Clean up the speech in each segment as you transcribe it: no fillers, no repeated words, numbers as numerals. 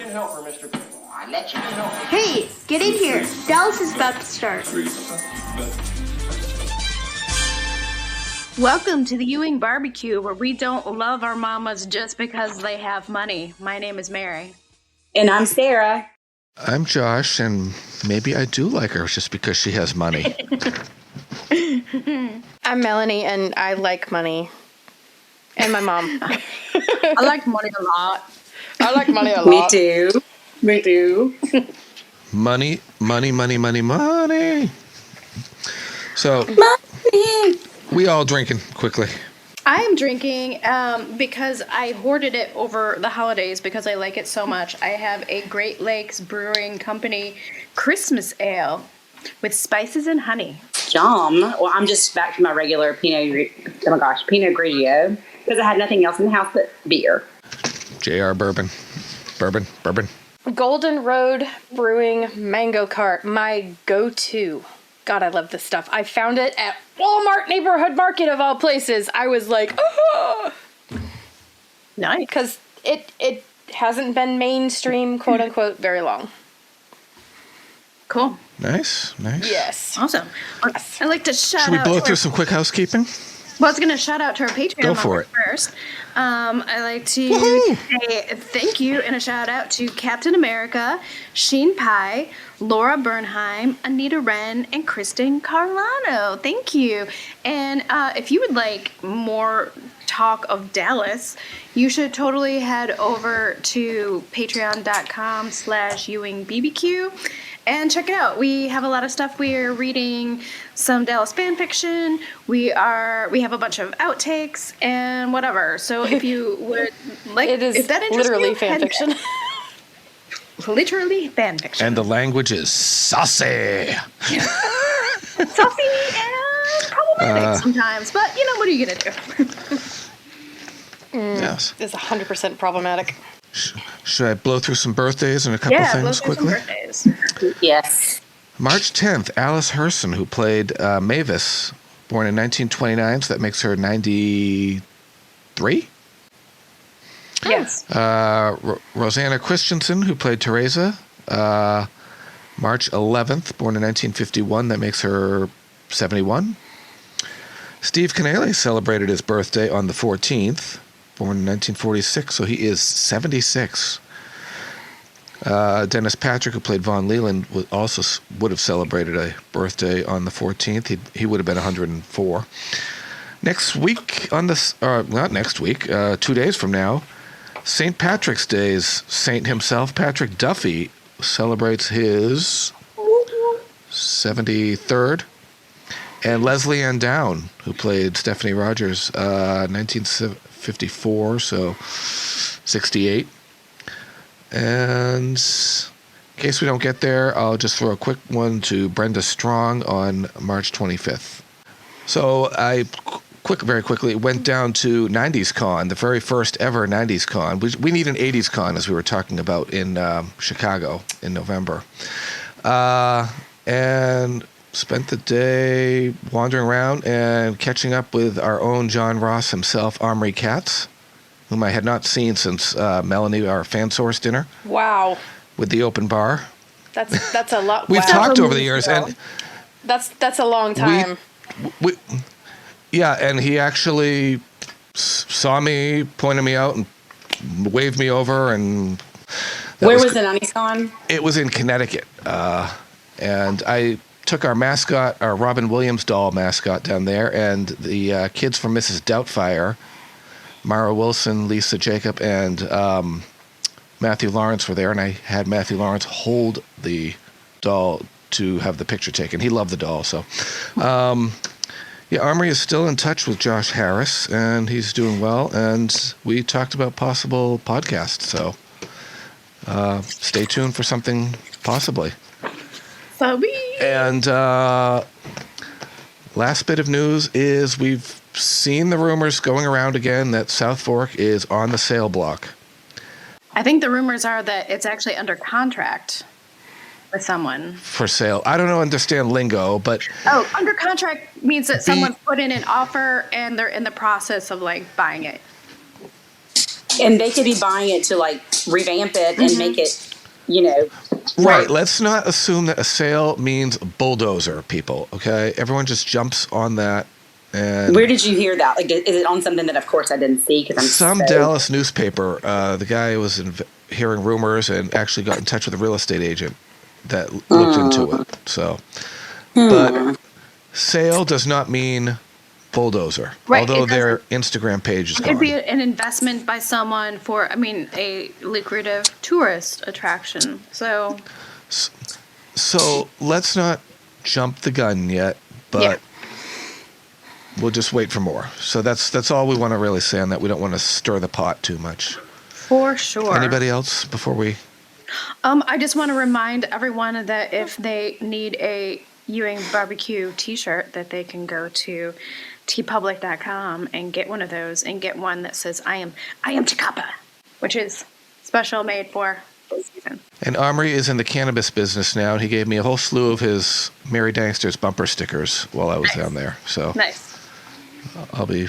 you help her, Mr. I let you help her. Hey, get in here. Dallas is about to start. Welcome to the Ewing Barbecue, where we don't love our mamas just because they have money. My name is Mary. And I'm Sarah. I'm Josh, and maybe I do like her just because she has money. I'm Melanie, and I like money. And my mom. I like money a lot. I like money a lot. Me too. Me too. Money. So, Money. we all drinking quickly. I am drinking because I hoarded it over the holidays because I like it so much. I have a Great Lakes Brewing Company Christmas Ale with spices and honey. Yum. Well, I'm just back to my regular Pinot Grigio because I had nothing else in the house but beer. JR Bourbon. Golden Road Brewing Mango Cart, my go-to. God, I love this stuff. I found it at Walmart Neighborhood Market of all places. I was like, oh! Nice. Because it hasn't been mainstream, quote unquote, very long. Cool. Nice. Yes. Awesome. I'd like to shout out. Should we blow through some quick housekeeping? Well, I was going to shout out to our Patreon Go for it. first. I'd like to Woohoo! say thank you and a shout out to Captain America, Sheen Pye, Laura Bernheim, Anita Wren, and Kristen Carlano. Thank you. And if you would like more talk of Dallas, you should totally head over to patreon.com/EwingBBQ. And check it out. We have a lot of stuff. We're reading some Dallas fan fiction. We have a bunch of outtakes and whatever. So if you would like, It is if that interests literally you, fan fiction. Literally fan fiction. And the language is saucy. Saucy and problematic sometimes. But what are you gonna do? Yes. It's 100% problematic. Should I blow through some birthdays and a couple things quickly? Some birthdays. Yes. March 10th, Alice Herson, who played Mavis, born in 1929, so that makes her 93? Yes. Rosanna Christensen, who played Teresa, March 11th, born in 1951, that makes her 71. Steve Canale celebrated his birthday on the 14th, born in 1946, so he is 76. Dennis Patrick, who played Von Leland, would have celebrated a birthday on the 14th. He would have been 104. Next week, not next week, 2 days from now, St. Patrick's Day's saint himself, Patrick Duffy, celebrates his 73rd. And Leslie Ann Down, who played Stephanie Rogers, 1954, so 68. And in case we don't get there, I'll just throw a quick one to Brenda Strong on March 25th. So I very quickly went down to 90s Con, the very first ever 90s Con. We need an 80s Con, as we were talking about in Chicago in November. And spent the day wandering around and catching up with our own John Ross himself, Omri Katz, whom I had not seen since Melanie, our fan source dinner. Wow. With the open bar. That's a lot. We've wow. talked over the years, and that's a long time. And he actually saw me, pointed me out, and waved me over. And Where was the 90s Con? It was in Connecticut, and I took our mascot, our Robin Williams doll mascot, down there, and the kids from Mrs. Doubtfire, Mara Wilson, Lisa Jacob, and Matthew Lawrence were there, and I had Matthew Lawrence hold the doll to have the picture taken. He loved the doll, so. Omri is still in touch with Josh Harris, and he's doing well, and we talked about possible podcasts, so stay tuned for something possibly. And last bit of news is we've seen the rumors going around again that South Fork is on the sale block. I think the rumors are that it's actually under contract with someone. For sale. I don't understand lingo, but... Oh, under contract means that someone put in an offer and they're in the process of, buying it. And they could be buying it to like revamp it and make it, you know. Right. Let's not assume that a sale means bulldozer, people. Okay. Everyone just jumps on that. And where did you hear that? Like, is it on something that, of course, I didn't see? Because I'm Dallas newspaper. The guy was hearing rumors and actually got in touch with a real estate agent that looked into it. So, but sale does not mean bulldozer. Right, although their Instagram page is gone. It'd be an investment by someone for, a lucrative tourist attraction. So let's not jump the gun yet, but we'll just wait for more. So that's all we want to really say on that. We don't want to stir the pot too much. For sure. Anybody else before we? I just want to remind everyone that if they need a Ewing barbecue t-shirt, that they can go to tpublic.com and get one of those, and get one that says I am Chicapa, which is special made for this season. And Omri is in the cannabis business now, and he gave me a whole slew of his Mary Dankster's bumper stickers while I was down there. So nice. I'll be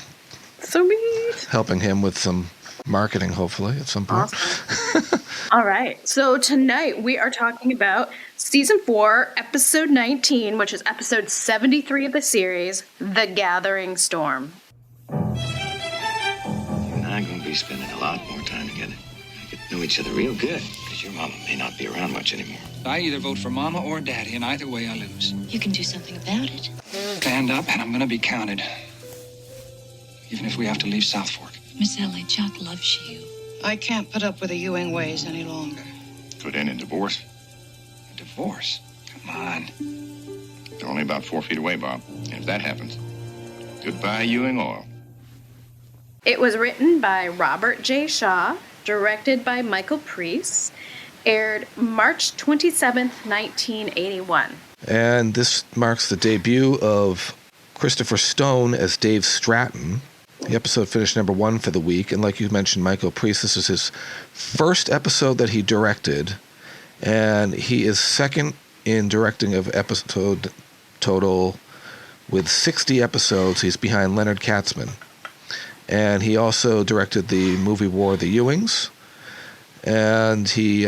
Sweet. helping him with some marketing, hopefully, at some point. Awesome. All right. So tonight we are talking about Season 4, Episode 19, which is Episode 73 of the series, The Gathering Storm. You and I are going to be spending a lot more time together. We get to know each other real good, because your mama may not be around much anymore. I either vote for Mama or Daddy, and either way I lose. You can do something about it. Stand up, and I'm going to be counted. Even if we have to leave South Fork. Miss Ellie, Jock loves you. I can't put up with the Ewing ways any longer. Could end in divorce. A divorce? Come on. They're only about 4 feet away, Bob. And if that happens, goodbye, Ewing Oil. It was written by Robert J. Shaw, directed by Michael Preece, aired March 27th, 1981. And this marks the debut of Christopher Stone as Dave Stratton. The episode finished number 1 for the week, and like you mentioned, Michael Preece, this is his first episode that he directed, and he is second in directing of episode total with 60 episodes. He's behind Leonard Katzman. And he also directed the movie War of the Ewings, and he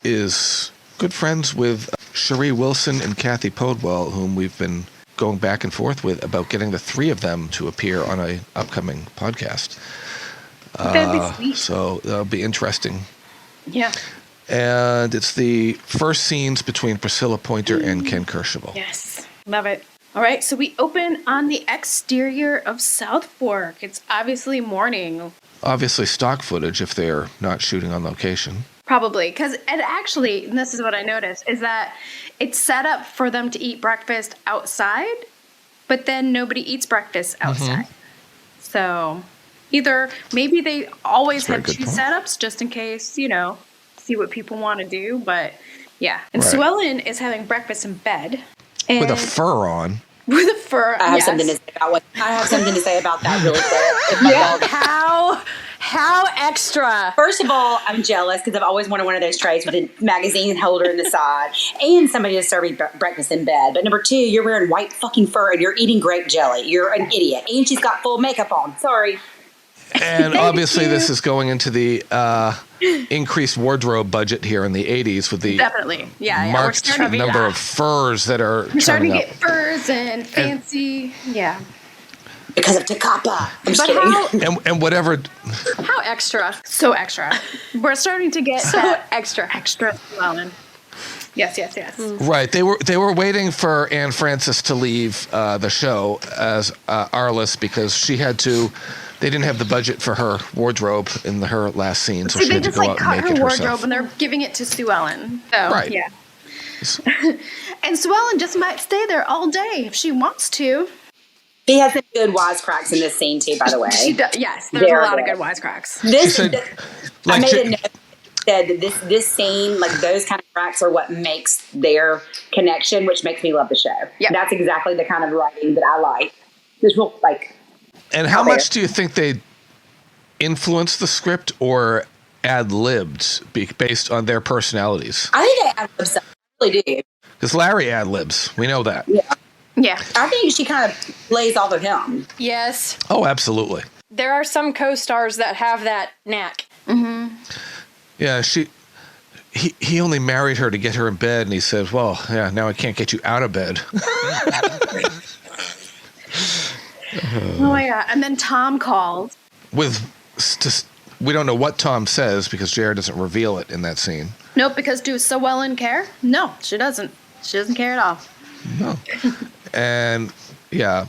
is good friends with Cherie Wilson and Kathy Podwell, whom we've been going back and forth with about getting the 3 of them to appear on an upcoming podcast. That'd be sweet. So that'll be interesting. Yeah. And it's the first scenes between Priscilla Pointer and Ken Kercheval. Yes. Love it. All right, so we open on the exterior of South Fork. It's obviously morning. Obviously stock footage if they're not shooting on location. Probably, because and this is what I noticed, is that it's set up for them to eat breakfast outside, but then nobody eats breakfast outside. So either maybe they always have 2 setups just in case, see what people want to do, but yeah. And Right. Sue Ellen is having breakfast in bed. And With a fur on. With a fur, I have yes. something to say about that really quick. Yeah. How extra? First of all, I'm jealous because I've always wanted one of those trays with a magazine holder in the side and somebody to serve you breakfast in bed. But number 2, you're wearing white fucking fur and you're eating grape jelly. You're an idiot. And she's got full makeup on. Sorry. And obviously this is going into the increased wardrobe budget here in the 80s with the Definitely. Yeah. marked number of furs that are We're starting to turning get furs and fancy. Yeah. Because of Takapa. I'm just But kidding. and whatever. How extra? So extra. We're starting to get So that extra. extra Ellen. Yes. Right. They were waiting for Anne Francis to leave the show as Arliss because she had to. They didn't have the budget for her wardrobe in her last scene, so See, she they had to just go like out cut and her make it wardrobe herself. and they're giving it to Sue Ellen. So, Right. yeah. And Sue Ellen just might stay there all day if she wants to. He has some good wisecracks in this scene, too, by the way. She does, yes, there's Very a lot of good. good wisecracks. This She said, I like, made a note that said that this scene, like those kind of cracks, are what makes their connection, which makes me love the show. Yep. That's exactly the kind of writing that I like. There's real, like... And how out much there. do you think they influenced the script or ad-libbed based on their personalities? I think they ad-lib stuff. I really do. Because Larry ad-libs. We know that. Yeah. I think she kind of plays off of him. Yes. Oh, absolutely. there are some co-stars that have that knack. Yeah, he only married her to get her in bed, and he says, well, yeah, now I can't get you out of bed. Oh yeah, and then Tom called. We don't know what Tom says because JR doesn't reveal it in that scene. Nope, because do so well and care? No, she doesn't. She doesn't care at all. No. And yeah,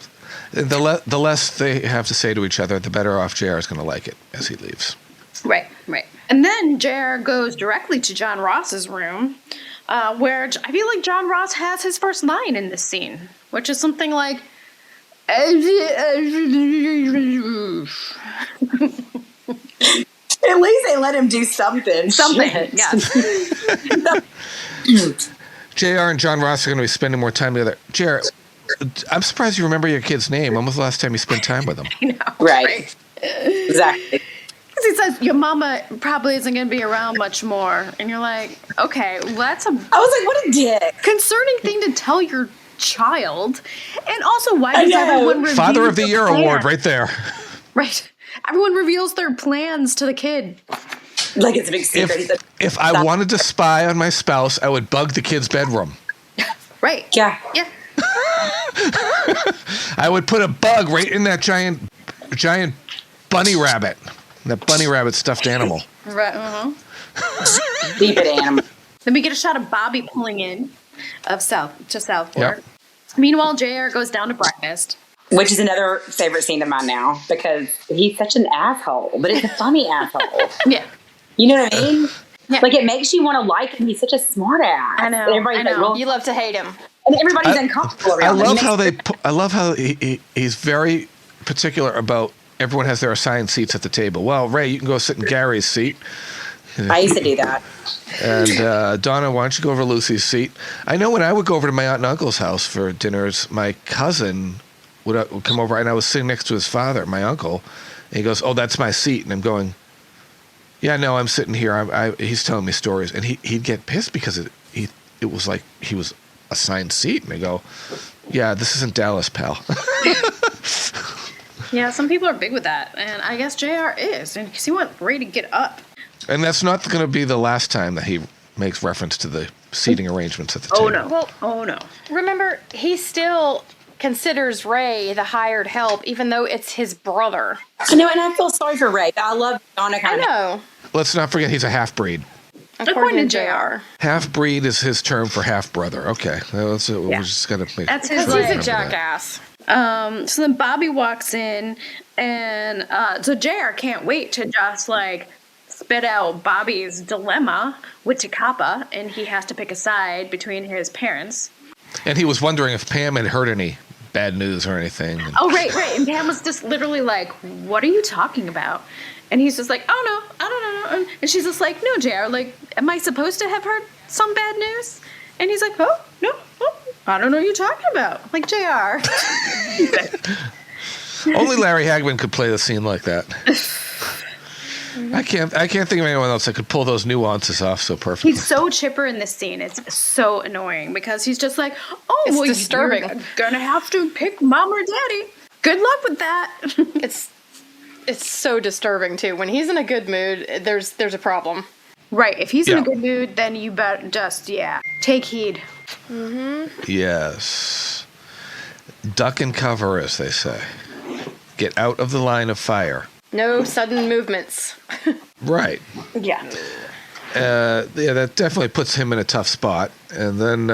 the less they have to say to each other, the better off JR is going to like it as he leaves. Right. And then JR goes directly to John Ross's room, where I feel like John Ross has his first line in this scene, which is something like, At least they let him do something. Yeah. JR and John Ross are going to be spending more time together. JR, I'm surprised you remember your kid's name. When was the last time you spent time with him? I know. Right. Exactly. Because he says, your mama probably isn't going to be around much more. And you're like, okay, well, that's I was like, what a dick. concerning thing to tell your child. And also, why does everyone reveal Father of the their Year plan? award right there. Right. Everyone reveals their plans to the kid. Like it's a big secret. If I wanted to spy on my spouse, I would bug the kid's bedroom. Right. Yeah. I would put a bug right in that giant bunny rabbit. That bunny rabbit stuffed animal. Right. Leave it, animal. Then we get a shot of Bobby pulling in of Southport. Yep. Meanwhile, JR goes down to breakfast. Which is another favorite scene of mine now because he's such an asshole, but it's a funny asshole. Yeah. You know what I mean? Yeah. Like it makes you want to like him. He's such a smart ass. I know. And everybody's like, well, You love to hate him. and everybody's uncomfortable around him. I love how he's very particular about everyone has their assigned seats at the table. Well, Ray, you can go sit in Gary's seat. I used to do that. And Donna, why don't you go over to Lucy's seat? I know when I would go over to my aunt and uncle's house for dinners, my cousin would come over, and I was sitting next to his father, my uncle, and he goes, "Oh, that's my seat," and I'm going, "Yeah, no, I'm sitting here. He's telling me stories," and he'd get pissed because it was like he was assigned seat, and I go, "Yeah, this isn't Dallas, pal." Yeah, some people are big with that, and I guess JR is, and he went Ray to get up. And that's not going to be the last time that he makes reference to the seating arrangements at the table. Oh no! Well, oh no! Remember, he still considers Ray the hired help, even though it's his brother. You know, and I feel sorry for Ray. I love Donna. I know. Let's not forget he's a half-breed. According to JR. Half-breed is his term for half-brother. Okay. We're just going to make... That's his Because he's a jackass. So then Bobby walks in, and so JR can't wait to just like spit out Bobby's dilemma with Takapa, and he has to pick a side between his parents. And he was wondering if Pam had heard any bad news or anything. Oh, right. And Pam was just literally like, what are you talking about? And he's just like, oh, no, I don't know. And she's just like, no, JR, like, am I supposed to have heard some bad news? And he's like, oh, no, I don't know what you're talking about. Like, JR. Only Larry Hagman could play the scene like that. I can't think of anyone else that could pull those nuances off so perfectly. He's so chipper in this scene. It's so annoying because he's just like, oh, It's well, disturbing. You're gonna have to pick mom or daddy. Good luck with that. It's so disturbing too. When he's in a good mood, there's a problem. Right. If he's in a good mood, then you better just, take heed. Yes. Duck and cover, as they say. Get out of the line of fire. No sudden movements. Right. Yeah. That definitely puts him in a tough spot. And then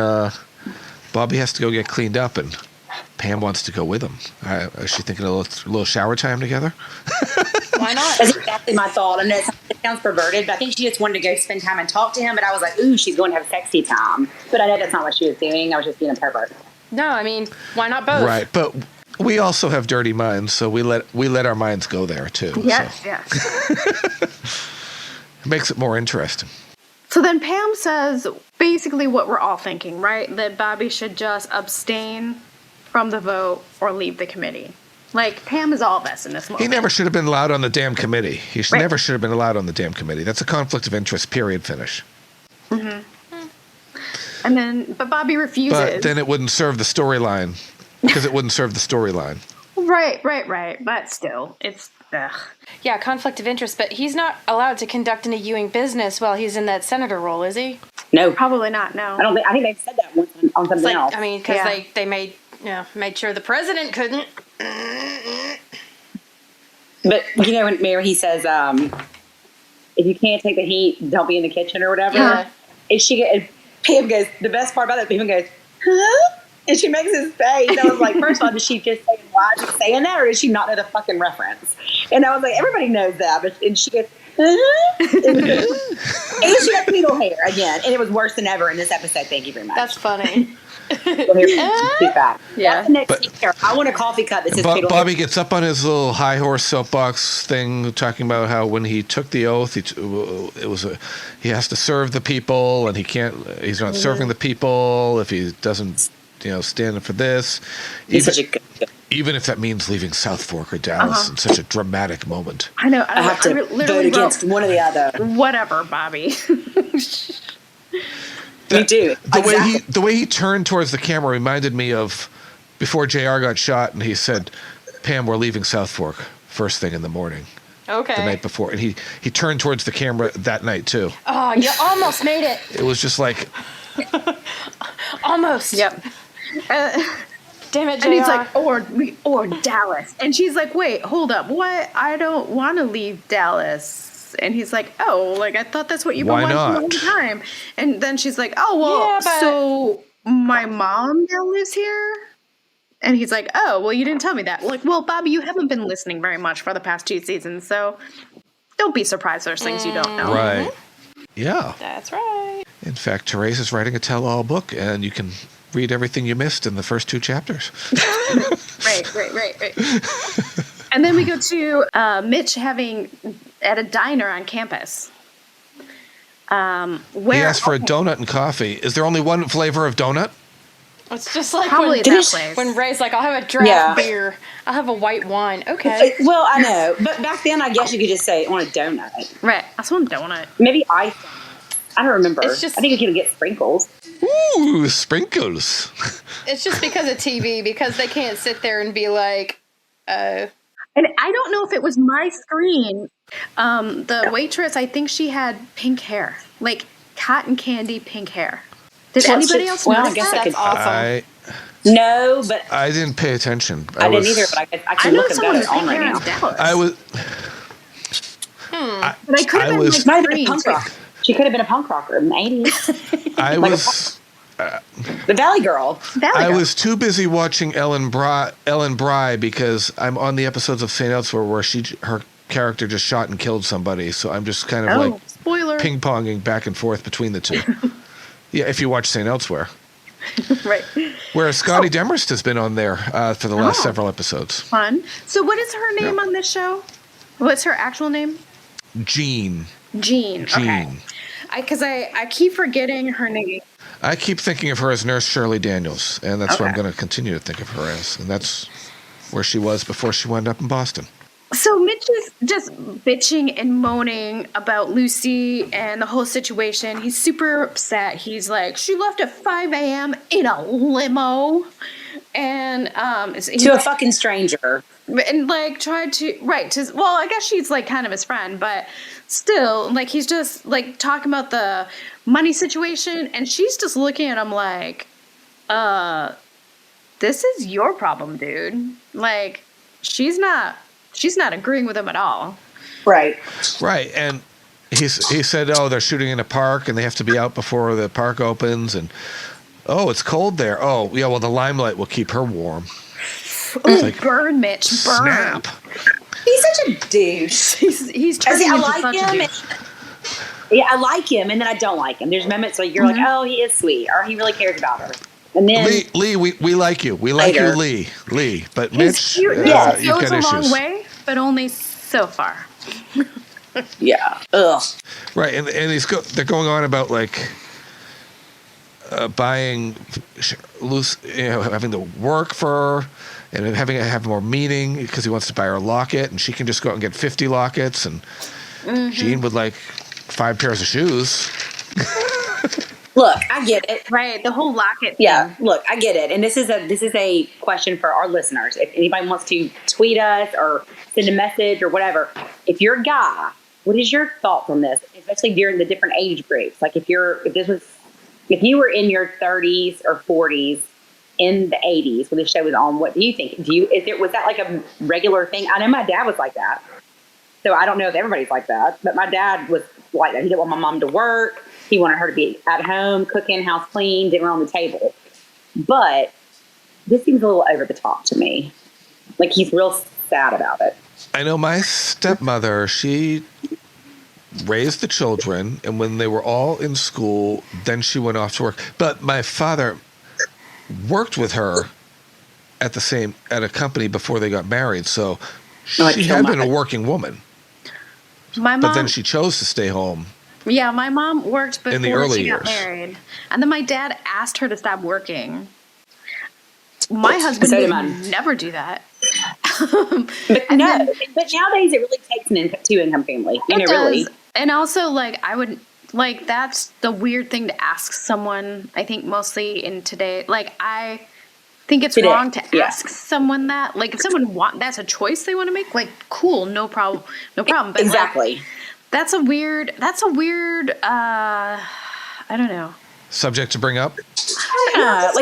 Bobby has to go get cleaned up, and Pam wants to go with him. Is she thinking a little shower time together? Why not? That's exactly my thought. I know it sounds perverted, but I think she just wanted to go spend time and talk to him. But I was like, ooh, she's going to have sexy time. But I know that's not what she was doing. I was just being a pervert. No, I mean, why not both? Right, but we also have dirty minds, so we let our minds go there too. Yes. It makes it more interesting. So then Pam says basically what we're all thinking, right? That Bobby should just abstain from the vote or leave the committee. Like, Pam is all of us in this moment. He never should have been allowed on the damn committee. He never should have been allowed on the damn committee. That's a conflict of interest, period, finish. Mm-hmm. But Bobby refuses. But then it wouldn't serve the storyline. Because it wouldn't serve the storyline. Right. But still, ugh. Yeah, conflict of interest, but he's not allowed to conduct any Ewing business while he's in that senator role, is he? No. Probably not, no. I think they've said that once on something else. I mean, because they made sure the president couldn't. But, when Mary, he says, if you can't take the heat, don't be in the kitchen or whatever. Yeah. And Pam goes, the best part about it, Pam goes, huh? And she makes his face. I was like, first of all, did she just say, why is she saying that? Or did she not know the fucking reference? And I was like, everybody knows that. And she goes, and she got needle hair again. And it was worse than ever in this episode. Thank you very much. That's funny. She's back. Yeah. That's the next scene. I want a coffee cup that says Bobby gets up on his little high horse soapbox thing, talking about how when he took the oath, he has to serve the people, and he's not serving the people if he doesn't, stand up for this. Even if that means leaving South Fork or Dallas in such a dramatic moment. I know. I have to vote against one or the other. Whatever, Bobby. Me too. The way he turned towards the camera reminded me of before JR got shot, and he said, "Pam, we're leaving South Fork first thing in the morning." Okay. The night before, and he turned towards the camera that night too. Oh, you almost made it. It was just like almost. Yep. Damn it, JR. And he's like, or Dallas. And she's like, wait, hold up. What? I don't want to leave Dallas. And he's like, oh, I thought that's what you've been wanting the whole time. And then she's like, oh, well, so my mom now lives here? And he's like, oh, well, you didn't tell me that. Well, Bobby, you haven't been listening very much for the past 2 seasons, so don't be surprised there's things you don't know. Right. Yeah. That's right. In fact, Theresa's writing a tell-all book, and you can read everything you missed in the first 2 chapters. Right. And then we go to Mitch having at a diner on campus. Where he asked for a donut and coffee. Is there only one flavor of donut? It's just like probably that place. When Ray's like, I'll have a draft beer. I'll have a white wine. Okay. Well, I know. But back then, I guess you could just say, I want a donut. Right. I just want a donut. Maybe I don't remember. It's just, I think you can get sprinkles. Ooh, sprinkles. It's just because of TV, because they can't sit there and be like, And I don't know if it was my screen. The waitress, I think she had pink hair. Like cotton candy pink hair. Did anybody else notice that? That's awesome. No, but I didn't pay attention. I didn't either, but I can look at that on right now. I was. But I could have been might have been a punk rocker. She could have been a punk rocker in the 80s. I was. The Valley Girl. I was too busy watching Ellen Bry because I'm on the episodes of St. Elsewhere where her character just shot and killed somebody. So I'm just kind of spoiler. ping-ponging back and forth between the two. Yeah, if you watch St. Elsewhere. Right. Whereas Scotty Demarest has been on there for the last several episodes. Fun. So what is her name on this show? What's her actual name? Jean. Okay. Because I keep forgetting her name. I keep thinking of her as Nurse Shirley Daniels, and that's what I'm going to continue to think of her as. And that's where she was before she wound up in Boston. So Mitch is just bitching and moaning about Lucy and the whole situation. He's super upset. He's like, she left at 5 a.m. in a limo. And to a fucking stranger. And tried to I guess she's kind of his friend, but still, he's just talking about the money situation, and she's just looking at him like, this is your problem, dude. She's not agreeing with him at all. Right. And he said, they're shooting in a park and they have to be out before the park opens, and it's cold there. Oh, yeah, well, the limelight will keep her warm. Ooh, burn, Mitch, burn. Snap. He's such a douche. He's turning into such a douche. I like him, and then I don't like him. There's moments where you're like, oh, he is sweet, or he really cares about her. And then Lee, we like you. We like you, Lee. But Mitch, you've got goes a issues. long way, but only so far. Yeah. Ugh. Right, and they're going on about buying loose, having to work for her, and having to have more meaning because he wants to buy her a locket, and she can just go out and get 50 lockets, and Jean would like 5 pairs of shoes. Look, I get it. Right, the whole locket Yeah, thing. look, I get it. And this is a question for our listeners. If anybody wants to tweet us or send a message or whatever, if you're a guy, what is your thoughts on this, especially during the different age groups? Like if you were in your 30s or 40s in the 80s when this show was on, what do you think? Was that like a regular thing? I know my dad was like that. So I don't know if everybody's like that, but my dad was like that. He didn't want my mom to work. He wanted her to be at home, cooking, house clean, dinner on the table. But this seems a little over the top to me. Like he's real sad about it. I know my stepmother, she raised the children, and when they were all in school, then she went off to work. But my father worked with her at a company before they got married, so she had been a working woman. But then she chose to stay home. Yeah, my mom worked before in the early she got years. married. And then my dad asked her to stop working. My husband would never do that. But nowadays it really takes a two-income family. Really. And also, like, I would, like, that's the weird thing to ask someone, I think, mostly in today. Like, I think it's wrong to ask someone that. Like, if someone that's a choice they want to make, like, cool, no problem. But exactly. Like, that's a weird, I don't know. Subject to bring up? Like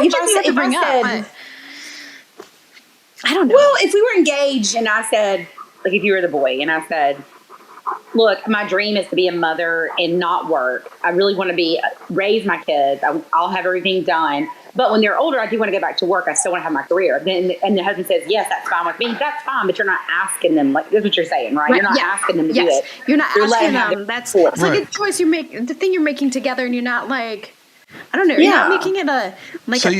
if I said, I don't know. Well, if we were engaged and I said, like if you were the boy and I said, look, my dream is to be a mother and not work. I really want to raise my kids. I'll have everything done. But when they're older, I do want to go back to work. I still want to have my career. And the husband says, yes, that's fine with me. That's fine, but you're not asking them. Like, that's what you're saying, right? You're not asking them to do it. You're not asking them. That's it's like a choice you make, the thing you're making together, and you're not like, I don't know, you're not making it a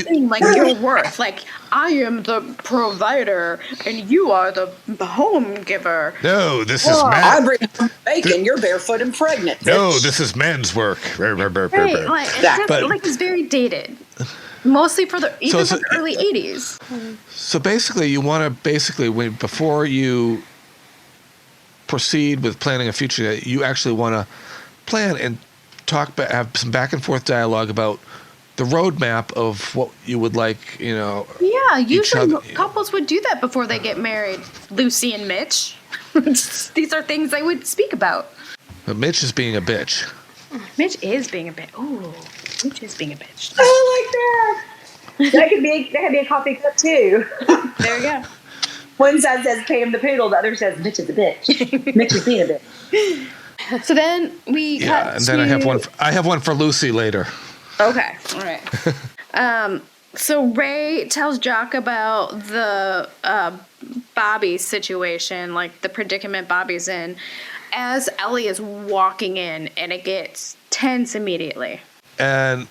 thing, like your worth. Like, I am the provider, and you are the home giver. No, this is I bring bacon, you're barefoot and pregnant. No, this is men's work. Right, like, it's very dated. Mostly for the early 80s. So basically, you want to before you proceed with planning a future, you actually want to plan and have some back and forth dialogue about the roadmap of what you would like, Yeah, usually couples would do that before they get married. Lucy and Mitch. These are things they would speak about. But Mitch is being a bitch. Mitch is being a bitch. Oh, Mitch is being a bitch. I like that. That could be a coffee cup too. There you go. One side says Pam the poodle, the other says Mitch is a bitch. Mitch is being a bitch. So then we cut and then I have one for Lucy later. Okay, all right. So Ray tells Jock about the Bobby situation, like the predicament Bobby's in, as Ellie is walking in, and it gets tense immediately. And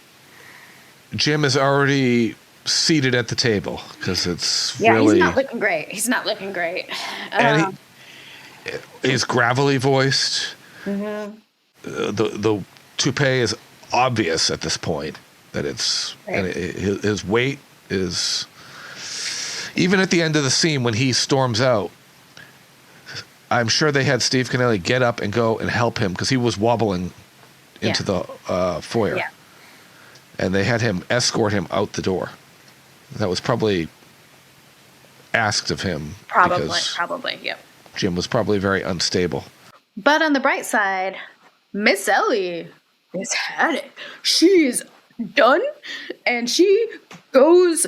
Jim is already seated at the table because it's really... he's not looking great. And he's gravelly voiced. Mm-hmm. The toupee is obvious at this point that it's and his weight is even at the end of the scene when he storms out. I'm sure they had Steve Cannelli get up and go and help him because he was wobbling into the foyer, and they had him escort him out the door. That was probably asked of him. Probably, yep. Jim was probably very unstable. But on the bright side, Miss Ellie has had it. She's done, and she goes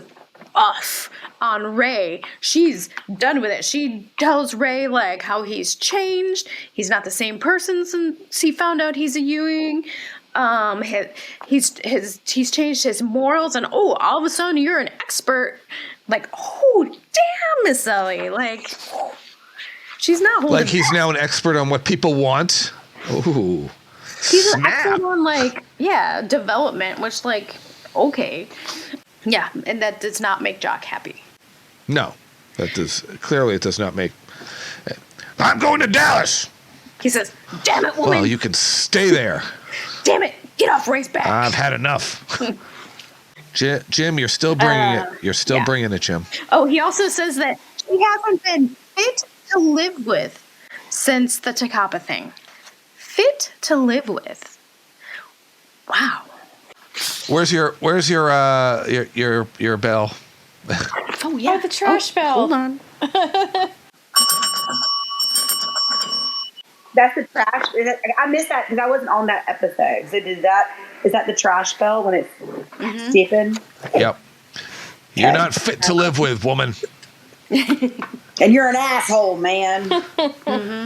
off on Ray. She's done with it. She tells Ray, like, how he's changed. He's not the same person since he found out he's a Ewing. He's changed his morals, and all of a sudden you're an expert. Like, oh, damn, Miss Ellie. Like, she's not holding like he's now an expert on what people want. Ooh. He's an expert on, development, which, okay. Yeah, and that does not make Jock happy. No. It does not make... I'm going to Dallas! He says, damn it, woman! Well, you can stay there. Damn it, get off Ray's back. I've had enough. Jim, you're still bringing it. You're still bringing it, Jim. Oh, he also says that he hasn't been fit to live with since the Takapa thing. Fit to live with. Wow. Where's your bell? Oh yeah, the trash bell. Hold on. That's the trash. I missed that because I wasn't on that episode. So is that the trash bell when it's steeping? Yep. You're not fit to live with, woman. And you're an asshole, man.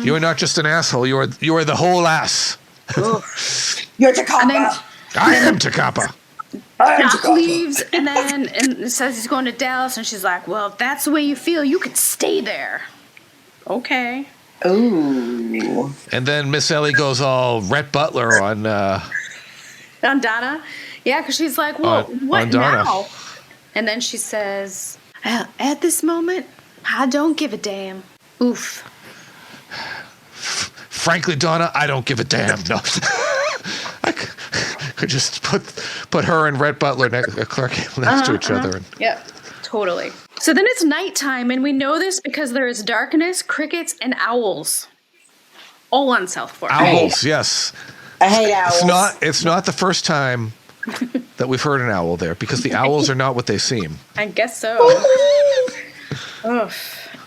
You are not just an asshole. You are the whole ass. You're Takapa. I am Takapa. Jock leaves and says he's going to Dallas, and she's like, "Well, if that's the way you feel, you could stay there." Okay. Ooh. And then Miss Ellie goes all Rhett Butler on Donna. Yeah, because she's like, "Well, what on Donna. now?" And then she says, "At this moment, I don't give a damn." Oof. Frankly, Donna, I don't give a damn. No. I could just put her and Rhett Butler next to each other. And, Yep, totally. So then it's nighttime, and we know this because there is darkness, crickets, and owls. All on South Fork. Owls, yes. I hate owls. It's not the first time that we've heard an owl there, because the owls are not what they seem. I guess so. Ugh.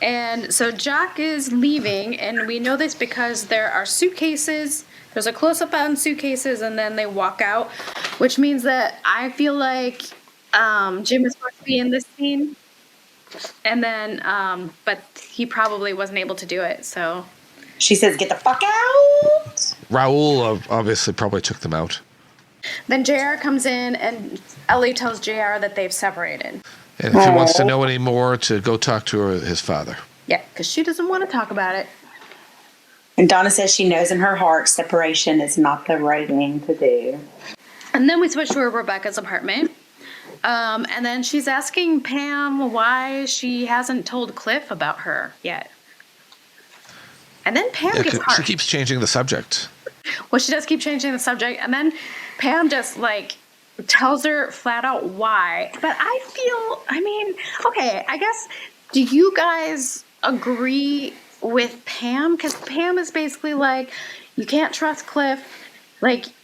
And so Jock is leaving, and we know this because there are suitcases. There's a close-up on suitcases, and then they walk out, which means that I feel like Jim is supposed to be in this scene. And then, but he probably wasn't able to do it, so. She says, "Get the fuck out." Raoul obviously probably took them out. Then JR comes in, and Ellie tells JR that they've separated. And if he wants to know any more, to go talk to his father. Yeah, because she doesn't want to talk about it. And Donna says she knows in her heart separation is not the right thing to do. And then we switch to Rebecca's apartment. And then she's asking Pam why she hasn't told Cliff about her yet. And then Pam gets hard. She keeps changing the subject. Well, she does keep changing the subject. And then Pam just, tells her flat out why. But okay, I guess, do you guys agree with Pam? Because Pam is basically like, you can't trust Cliff.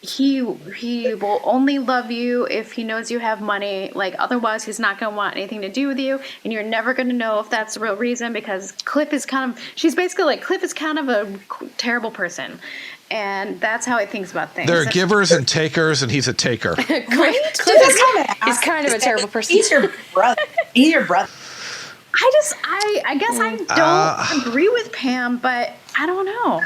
He will only love you if he knows you have money. Otherwise, he's not going to want anything to do with you. And you're never going to know if that's the real reason, because Cliff is she's basically like, Cliff is kind of a terrible person. And that's how he thinks about things. There are givers and takers, and he's a taker. He's kind of a terrible person. He's your brother. He's your brother. I guess I don't agree with Pam, but I don't know.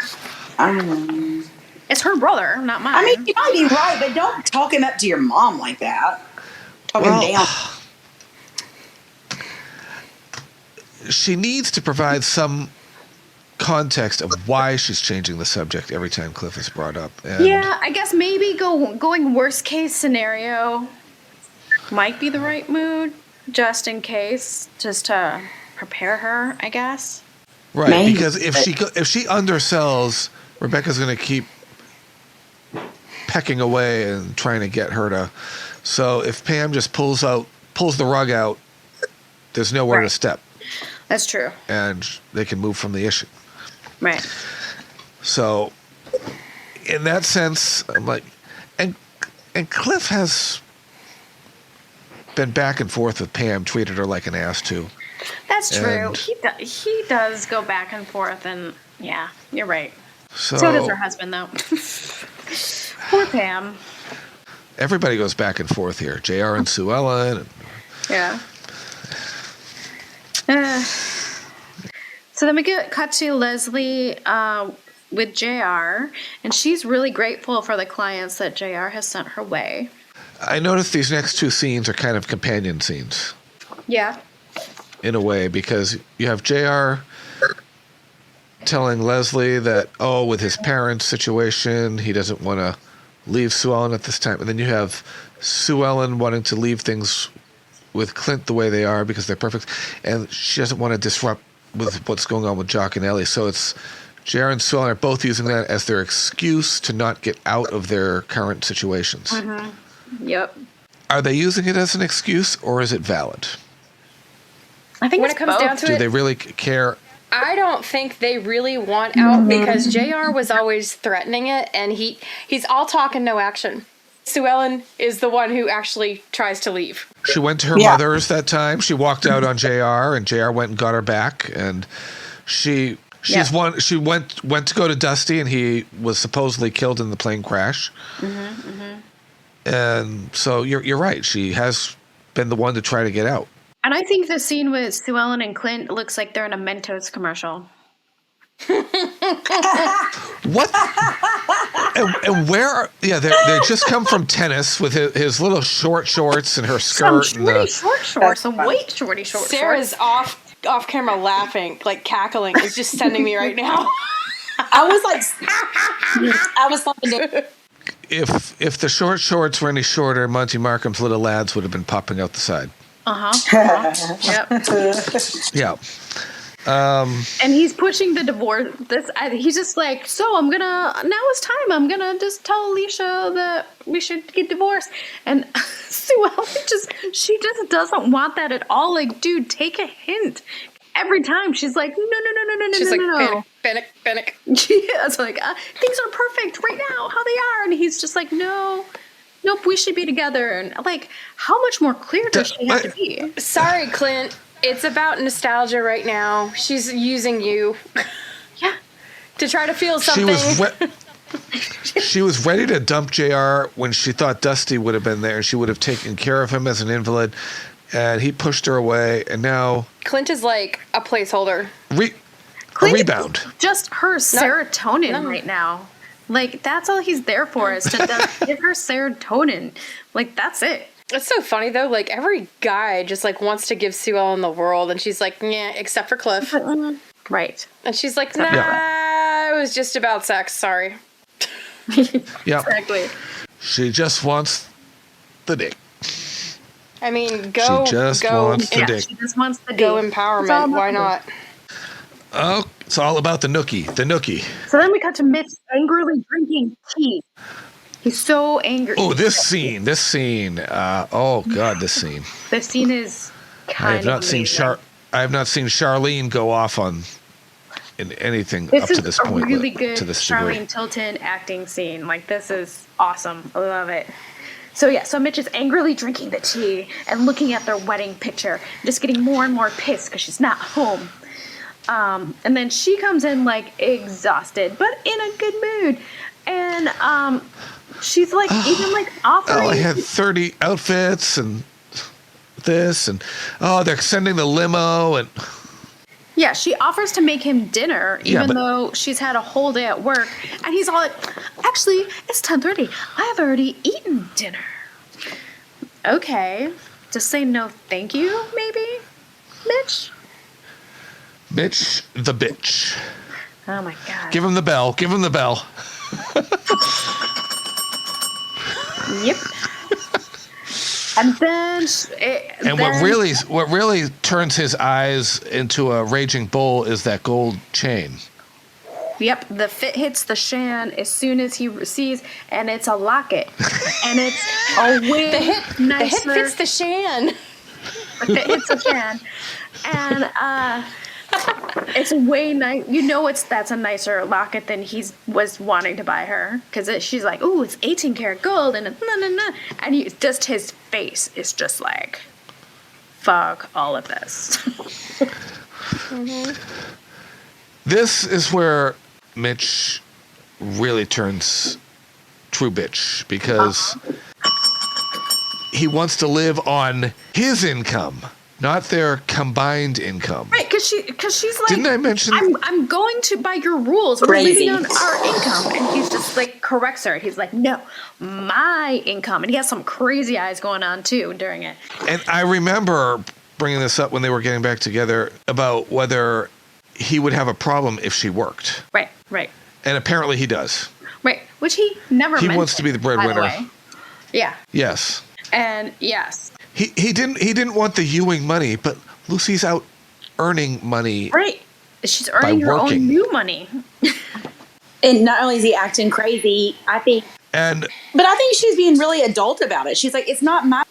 I don't know. It's her brother, not mine. I mean, you might be right, but don't talk him up to your mom like that. Talk him down. She needs to provide some context of why she's changing the subject every time Cliff is brought up. And yeah, I guess maybe going worst case scenario might be the right mood, just in case, just to prepare her, I guess. Right, maybe. Because if she undersells, Rebecca's going to keep pecking away and trying to get her to. So if Pam just pulls the rug out, there's nowhere to step. That's true. And they can move from the issue. Right. So, in that sense, I'm like, and Cliff has been back and forth with Pam, treated her like an ass too. That's true. He does go back and forth, and yeah, you're right. So does her husband, though. Poor Pam. Everybody goes back and forth here. JR and Sue Ellen. Yeah. So then we get cut to Leslie with JR, and she's really grateful for the clients that JR has sent her way. I noticed these next two scenes are kind of companion scenes. Yeah. In a way, because you have JR telling Leslie that, with his parents' situation, he doesn't want to leave Sue Ellen at this time. And then you have Sue Ellen wanting to leave things with Clint the way they are because they're perfect. And she doesn't want to disrupt with what's going on with Jock and Ellie. So it's JR and Sue Ellen are both using that as their excuse to not get out of their current situations. Mm-hmm. Yep. Are they using it as an excuse, or is it valid? I think when it comes down to it, do they really care? I don't think they really want out because JR was always threatening it, and he's all talk and no action. Sue Ellen is the one who actually tries to leave. She went to her mother's that time. She walked out on JR, and JR went and got her back. And she went to go to Dusty, and he was supposedly killed in the plane crash. And so you're right. She has been the one to try to get out. And I think the scene with Sue Ellen and Clint looks like they're in a Mentos commercial. What? and where? Yeah, they just come from tennis with his little short shorts and her skirt. Some shorty short shorts. Some white shorty short Sarah's shorts. off camera laughing, like cackling. Is just sending me right now. I was like, If the short shorts were any shorter, Monty Markham's little lads would have been popping out the side. Yep. Yeah. And he's pushing the divorce. He's just like, so now it's time. I'm gonna just tell Alicia that we should get divorced. And Sue Ellen she just doesn't want that at all. Like, dude, take a hint. Every time she's like, no. She's like, panic. Yeah, it's like, things are perfect right now, how they are. And he's just like, nope, we should be together. And like, how much more clear does she have to be? Sorry, Clint. It's about nostalgia right now. She's using you. Yeah. To try to feel something. She was ready to dump JR when she thought Dusty would have been there. She would have taken care of him as an invalid. And he pushed her away. And now Clint is like a placeholder. A rebound. Just her serotonin right now. Like, that's all he's there for, is to give her serotonin. Like, that's it. It's so funny, though. Like, every guy just, like, wants to give Sue Ellen the world. And she's like, yeah, except for Cliff. Right. And she's like, nah, it was just about sex. Sorry. Yeah. Exactly. She just wants the dick. I mean, She just wants the dick. She just wants the Go dick. empowerment. Why not? Oh, it's all about the nookie. The nookie. So then we cut to Mitch angrily drinking tea. He's so angry. Oh, this scene. Oh God, this scene. This scene is I have not seen Charlene go off in anything up to this point. This is a really good to this degree. Charlene Tilton acting scene. Like, this is awesome. I love it. So Mitch is angrily drinking the tea and looking at their wedding picture, just getting more and more pissed because she's not home. And then she comes in, like, exhausted, but in a good mood. And she's like, even like offering. Oh, I had 30 outfits and this, and they're sending the limo, and yeah, she offers to make him dinner, even though she's had a whole day at work. And he's all like, actually, it's 10:30. I've already eaten dinner. Okay. Just say no thank you, maybe, Mitch? Mitch the bitch. Oh, my God. Give him the bell. Give him the bell. Yep. And then what really turns his eyes into a raging bull is that gold chain. Yep, the fit hits the Shan as soon as he sees, and it's a locket, and it's a way nicer. The hit fits the Shan. The fit hits the Shan, and it's way nice. You know, that's a nicer locket than he was wanting to buy her, because she's like, "Ooh, it's 18 karat gold," and and just his face is just like, "Fuck all of this." This is where Mitch really turns true bitch, because he wants to live on his income, not their combined income. Right, because she's like, didn't I mention? I'm going to by your rules. We're living on our income, and he's just like corrects her. He's like, no, my income, and he has some crazy eyes going on too during it. And I remember bringing this up when they were getting back together about whether he would have a problem if she worked. Right. And apparently he does. Right, which he never. He wants to be the breadwinner. Yeah. Yes. And yes. He didn't want the Ewing money, but Lucy's out earning money. Right. She's earning her own new money. And not only is he acting crazy, I think she's being really adult about it. She's like, it's not my.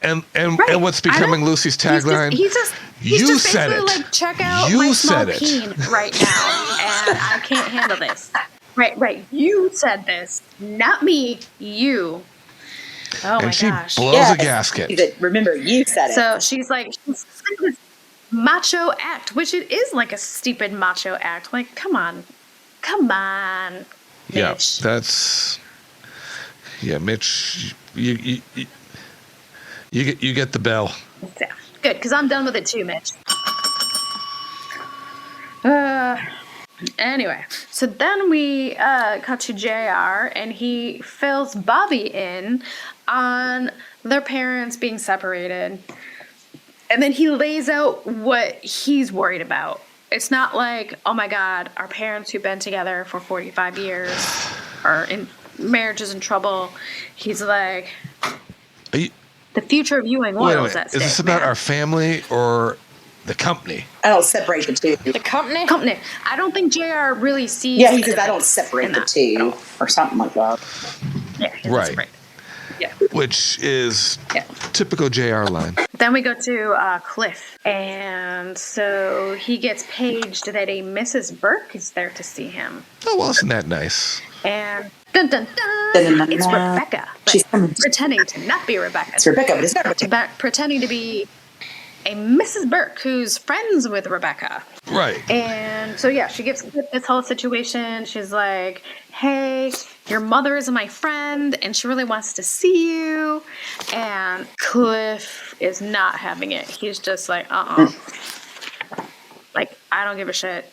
And what's becoming Lucy's tagline? He's just said basically it. like, check out You my small said it. peen right now, and I can't handle this. Right. You said this, not me. You. Oh my And she gosh. blows a gasket. She said, remember, you said it. So she's like, she's this macho act, which it is like a stupid macho act. Like, come on, Yeah, Mitch. Mitch, you get the bell. Yeah, good, because I'm done with it too, Mitch. Anyway, so then we cut to JR, and he fills Bobby in on their parents being separated. And then he lays out what he's worried about. It's not like, oh my God, our parents who've been together for 45 years are in marriage is in trouble. He's like, the future of Ewing Oil is at stake. Is this about our family or the company? I don't separate the two. The company? Company. I don't think JR really sees. Yeah, he says I don't separate the two or something like that. Yeah, he doesn't Right. separate. Yeah. Which is typical JR line. Then we go to Cliff, and so he gets paged that a Mrs. Burke is there to see him. Oh, well, isn't that nice? And dun dun dun, it's Rebecca, but She's pretending to not be Rebecca. It's Rebecca, but it's not Rebecca. Pretending to be a Mrs. Burke who's friends with Rebecca. Right. And so, yeah, she gives Cliff this whole situation. She's like, hey, your mother is my friend, and she really wants to see you. And Cliff is not having it. He's just like, Like, I don't give a shit.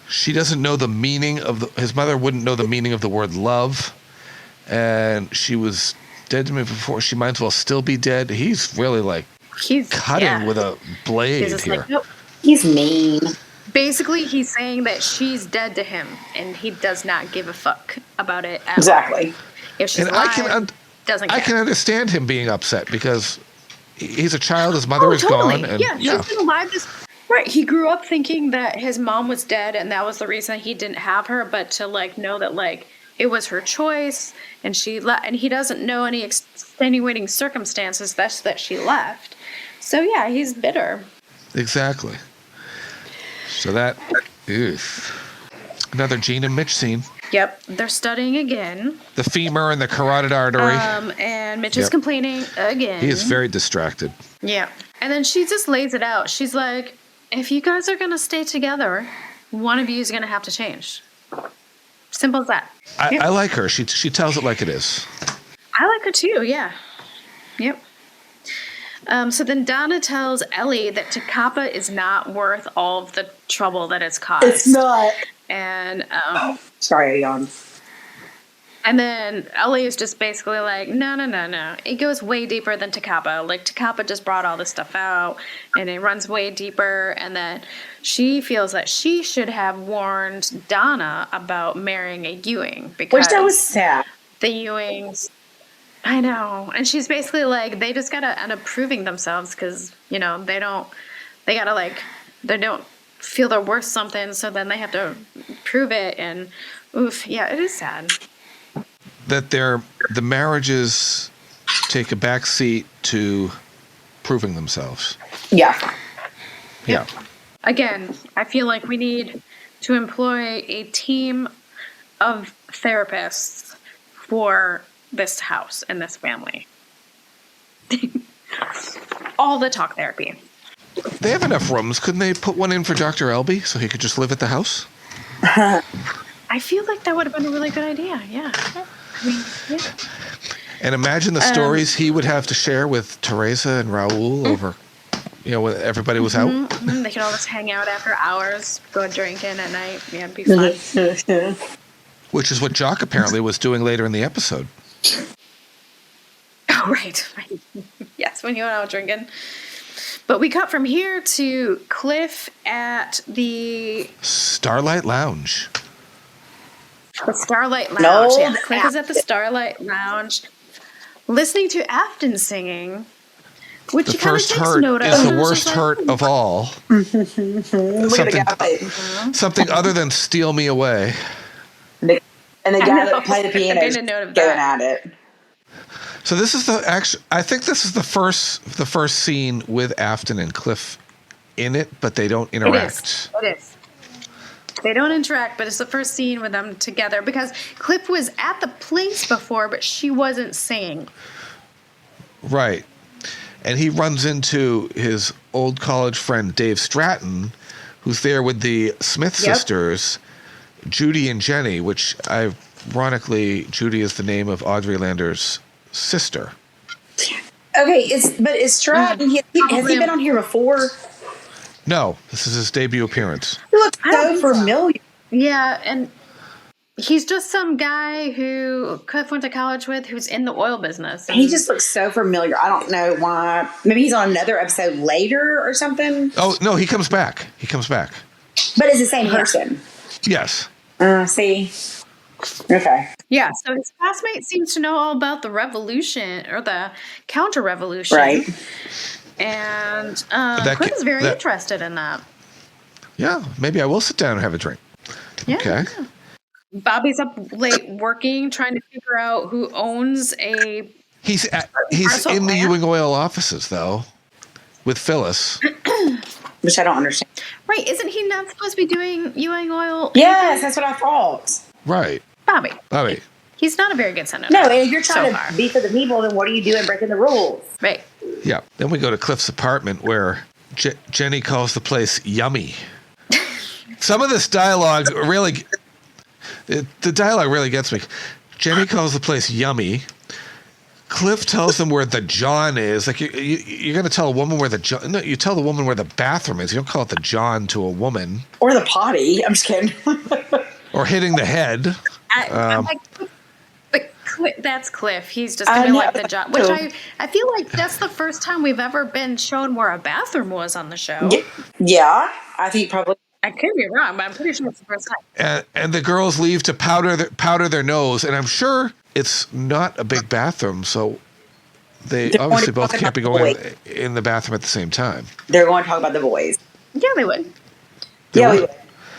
She doesn't know the meaning of his mother wouldn't know the meaning of the word love. And she was dead to me before. She might as well still be dead. He's really like cutting with a blade here. Like, nope. He's mean. Basically, he's saying that she's dead to him, and he does not give a fuck about it at Exactly. all. If she's And alive, doesn't care. I can understand him being upset because he's a child. His mother is totally. gone. And, yeah, she's been alive right. He grew up thinking that his mom was dead, and that was the reason he didn't have her. But to know that it was her choice, and and he doesn't know any extenuating circumstances that she left. So yeah, he's bitter. Exactly. So that is another Gene and Mitch scene. Yep, they're studying again. The femur and the carotid artery. And Mitch is complaining again. He is very distracted. Yeah. And then she just lays it out. She's like, if you guys are going to stay together, one of you is going to have to change. Simple as that. I like her. She tells it like it is. I like her too, yeah. Yep. So then Donna tells Ellie that Takapa is not worth all of the trouble that it's caused. It's not. And sorry, I yawned. And then Ellie is just basically like, no. It goes way deeper than Takapa. Like, Takapa just brought all this stuff out, and it runs way deeper. And then she feels that she should have warned Donna about marrying a Ewing. Because which that was sad. The Ewings... I know. And she's basically like, they just got to end up proving themselves because, they don't feel they're worth something. So then they have to prove it. And oof, yeah, it is sad. That the marriages take a back seat to proving themselves. Yeah. Yeah. Again, I feel like we need to employ a team of therapists for this house and this family. All the talk therapy. They have enough rooms. Couldn't they put one in for Dr. Elby so he could just live at the house? I feel like that would have been a really good idea. Yeah. I mean, yeah. And imagine the stories he would have to share with Teresa and Raul over, when everybody was out. They could all just hang out after hours, go drinking at night. Yeah, it'd be fun. Which is what Jock apparently was doing later in the episode. Oh, right. Yes, when you went out drinking. But we cut from here to Cliff at the... Starlight Lounge. The Starlight Lounge. No, yeah, Cliff is at the Starlight Lounge listening to Afton singing, which The he kind of first takes hurt note of. is the worst hurt of all. Look at the guy. Something other than Steal Me Away. And the guy that played the piano is going at it. So this is I think this is the first scene with Afton and Cliff in it, but they don't interact. It is. They don't interact, but it's the first scene with them together because Cliff was at the place before, but she wasn't singing. Right. And he runs into his old college friend, Dave Stratton, who's there with the Smith sisters, Judy and Jenny, which ironically, Judy is the name of Audrey Lander's sister. Okay, is Stratton, has he been on here before? No, this is his debut appearance. He looks so familiar. Yeah, and he's just some guy who Cliff went to college with who's in the oil business. He just looks so familiar. I don't know why. Maybe he's on another episode later or something. Oh, no, he comes back. But it's the same person. Yes. See? Okay. Yeah, so his classmate seems to know all about the revolution or the counter-revolution. Right. And Cliff is very interested in that. Yeah, maybe I will sit down and have a drink. Yeah. Okay. Yeah. Bobby's up late working, trying to figure out who owns a... He's in the Ewing Oil offices, though, with Phyllis. Which I don't understand. Right, isn't he not supposed to be doing Ewing Oil? Yes, that's what I thought. Right. Bobby. He's not a very good senator. No, and if you're trying to be for the people, then what are you doing breaking the rules? Right. Yeah. Then we go to Cliff's apartment where Jenny calls the place yummy. Some of this dialogue really... The dialogue really gets me. Jenny calls the place yummy. Cliff tells them where the John is. Like, you're going to tell a woman where the John... No, you tell the woman where the bathroom is. You don't call it the John to a woman. Or the potty. I'm just kidding. Or hitting the head. But that's Cliff. He's just going to like the John. Which I feel like that's the first time we've ever been shown where a bathroom was on the show. Yeah, I think probably... I could be wrong, but I'm pretty sure it's the first time. And the girls leave to powder their nose, and I'm sure it's not a big bathroom, so they obviously both can't be going in the bathroom at the same time. They're going to talk about the boys. Yeah, they would. We would.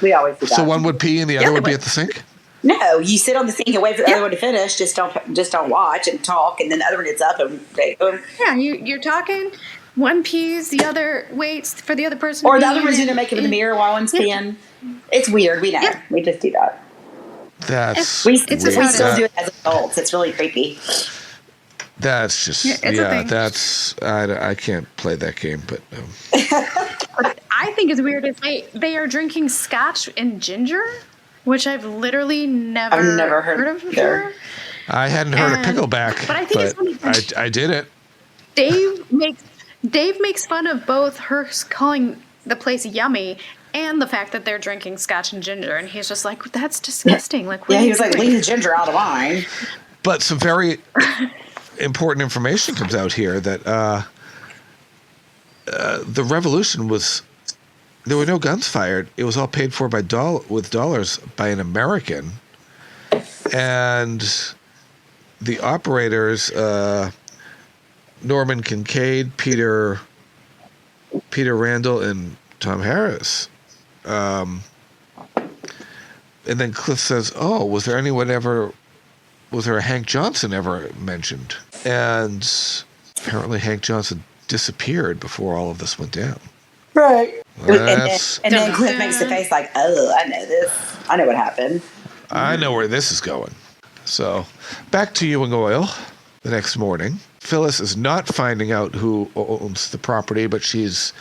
We always do that. So one would pee and the other would be at the sink? No, you sit on the sink and wait for the other one to finish. Just don't watch and talk, and then the other one gets up and they boom. Yeah, you're talking. One pees, the other waits for the other person. Or the other one's doing their makeup in the mirror while one's peeing. It's weird. We know. Yeah. We just do that. We still do it as adults. It's really creepy. That's just that's I can't play that game, but What I think is weird is they are drinking scotch and ginger, which I've literally never heard of before. I hadn't heard of pickleback, but I think it's funny. I did it. Dave makes fun of both her calling the place yummy and the fact that they're drinking scotch and ginger, and he's just like, "That's disgusting." Like, he was like, "Leave the ginger out of mine." But some very important information comes out here that the revolution there were no guns fired. It was all paid for with dollars by an American, and the operators. Norman Kincaid, Peter Randall, and Tom Harris. And then Cliff says, "Oh, was there a Hank Johnson ever mentioned?" And apparently Hank Johnson disappeared before all of this went down. Right. And then Cliff makes the face like, "Oh, I know this. I know what happened. I know where this is going." So back to Ewing Oil the next morning. Phyllis is not finding out who owns the property, but she's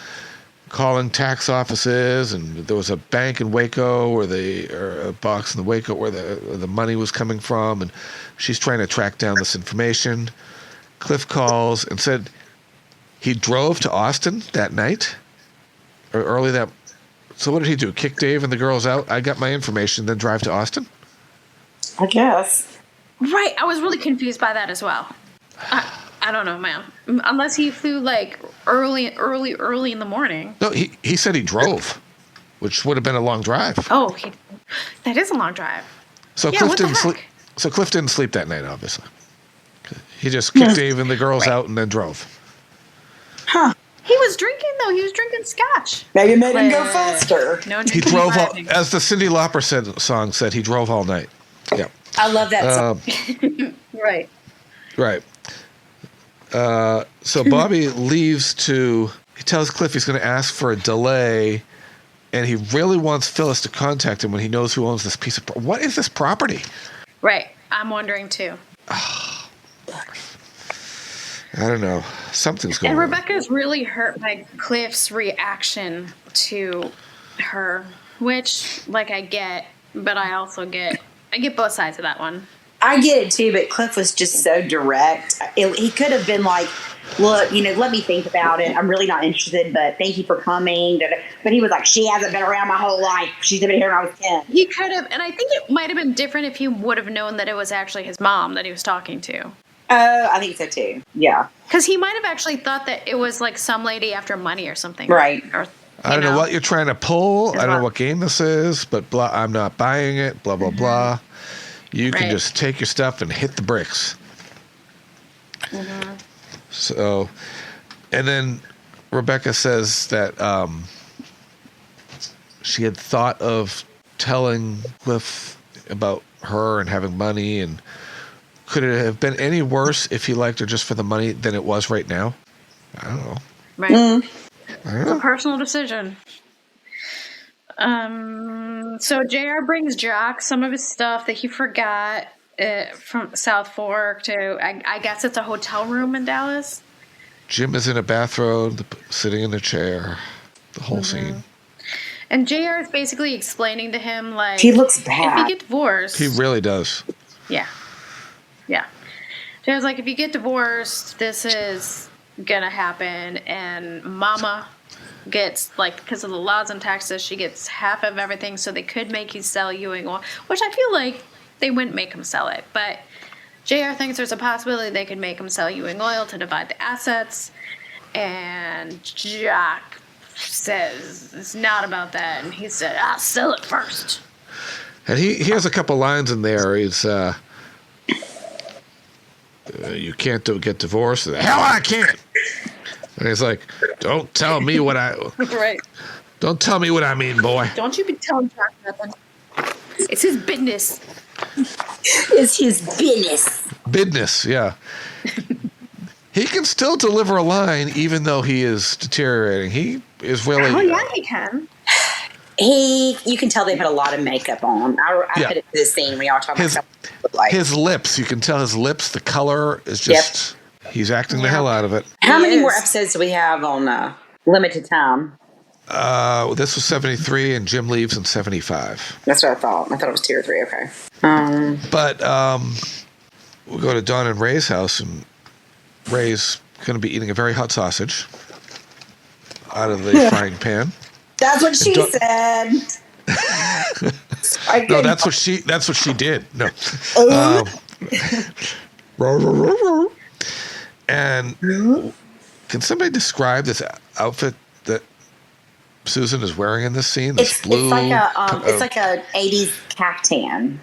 calling tax offices, and there was a bank in Waco or a box in the Waco where the money was coming from, and she's trying to track down this information. Cliff calls and said he drove to Austin that night or early that. So what did he do? Kick Dave and the girls out? I got my information, then drive to Austin? I guess. Right. I was really confused by that as well. I don't know, man. Unless he flew like early in the morning. No, he said he drove, which would have been a long drive. Oh, that is a long drive. So Cliff didn't sleep. So Cliff didn't sleep that night, obviously. He just kicked Dave and the girls out and then drove. Huh. He was drinking though. He was drinking scotch. Maybe made him go faster. No, he drove as the Cyndi Lauper song said. He drove all night. Yeah. I love that song. Right. Right. So Bobby leaves he tells Cliff he's going to ask for a delay And he really wants Phyllis to contact him when he knows who owns this piece of what is this property? Right. I'm wondering too. I don't know. Something's going And on. Rebecca's really hurt by Cliff's reaction to her, which, like, I get, but I also get both sides of that one. I get it too, but Cliff was just so direct. He could have been like, look, let me think about it. I'm really not interested, but thank you for coming. But he was like, she hasn't been around my whole life. She's been here when I was 10. He could have, and I think it might have been different if he would have known that it was actually his mom that he was talking to. Oh, I think so too. Yeah. Because he might have actually thought that it was like some lady after money or something. Right. Or, I don't know what you're trying to pull. I don't know mom. what game this is, but blah, I'm not buying it, blah, blah, blah. You can Right. just take your stuff and hit the bricks. So, and then Rebecca says that she had thought of telling Cliff about her and having money, and could it have been any worse if he liked her just for the money than it was right now? I don't know. Right. I don't It's know. a personal decision. So JR brings Jock some of his stuff that he forgot from South Fork to, I guess it's a hotel room in Dallas. Jim is in a bathrobe, sitting in a chair, the whole scene. And JR is basically explaining to him, like, He looks if bad. you get divorced. He really does. Yeah. Yeah. JR's like, if you get divorced, this is gonna happen. And Mama gets, like, because of the laws in Texas, she gets half of everything, so they could make you sell Ewing Oil, which I feel like they wouldn't make him sell it. But JR thinks there's a possibility they could make him sell Ewing Oil to divide the assets. And Jock says it's not about that. And he said, I'll sell it first. And he has a couple lines in there. He's, you can't get divorced. Hell, I can't. And he's like, don't tell me what I... Right. Don't tell me what I mean, boy. Don't you be telling Jock nothing. It's his business. It's his business. Business, yeah. He can still deliver a line even though he is deteriorating. He is really... Oh, yeah, he can. You can tell they put a lot of makeup on. I Yeah. put it to the scene when y'all talking about like. His lips, you can tell his lips, the color is just... He's acting the hell out of it. How many more episodes do we have on Limited Time? This was 73 and Jim leaves in 75. That's what I thought. I thought it was 2 or 3. Okay. But we'll go to Dawn and Ray's house, and Ray's going to be eating a very hot sausage out of the frying pan. That's what she said. No, that's what she did. No. And can somebody describe this outfit that Susan is wearing in this scene? This blue. It's like a 80s caftan.